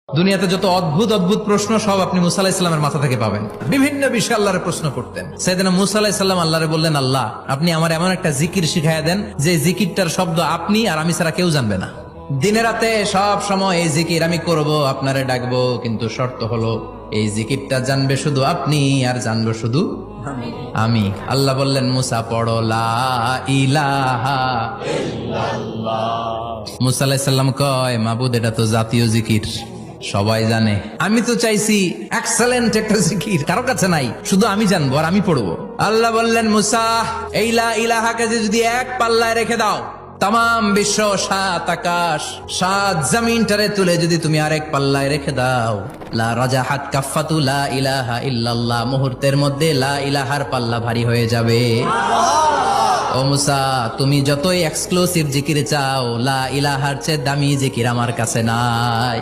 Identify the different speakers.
Speaker 1: দুনিয়াতে যত অদ্ভুত অদ্ভুত প্রশ্ন সব আপনি মুসা আলাহিস সাল্লামের মাথা থেকে পাবেন। বিভিন্ন বিষয়ে আল্লাহরে প্রশ্ন করতেন। সাইয়েদনা মুসা আলাহিস সাল্লাম আল্লাহরে বললেন, আল্লাহ আপনি আমার এমন একটা জিকির শিখাইয়া দেন যে জিকিরটার শব্দ আপনি আর আমি ছাড়া কেউ জানবে না। দিনে রাতে সব সময় এই জিকির আমি করব, আপনারে ডাকবো, কিন্তু শর্ত হলো এই জিকিরটা জানবে শুধু আপনি আর জানবো শুধু আমি। আল্লাহ বললেন, মুসা পড়ো লা ইলাহা ইল্লাল্লাহ। মুসা আলাইহিস সালাম কয়, মাবুদ এটা তো জাতীয় জিকির, সবাই জানে। আমি তো চাইছি এক্সেলেন্ট একটা জিকির, কারো কাছে নাই, শুধু আমি জানবো আর আমি পড়বো। আল্লাহ বললেন, মুসা এই লা ইলাহাকে যদি এক পাল্লায় রেখে দাও, তাম বিশ্ব, 7 আকাশ 7 জমিনটারে তুলে যদি তুমি আরেক পাল্লায় রেখে দাও, লা রাজাহাত কাফাতু লা ইলাহা ইল্লাল্লাহ, মুহূর্তের মধ্যে লা ইলাহার পাল্লা ভারী হয়ে যাবে। ও মুসা, তুমি যতই এক্সক্লুসিভ জিকির চাও, লা ইলাহার চেয়ে দামি জিকির আমার কাছে নাই।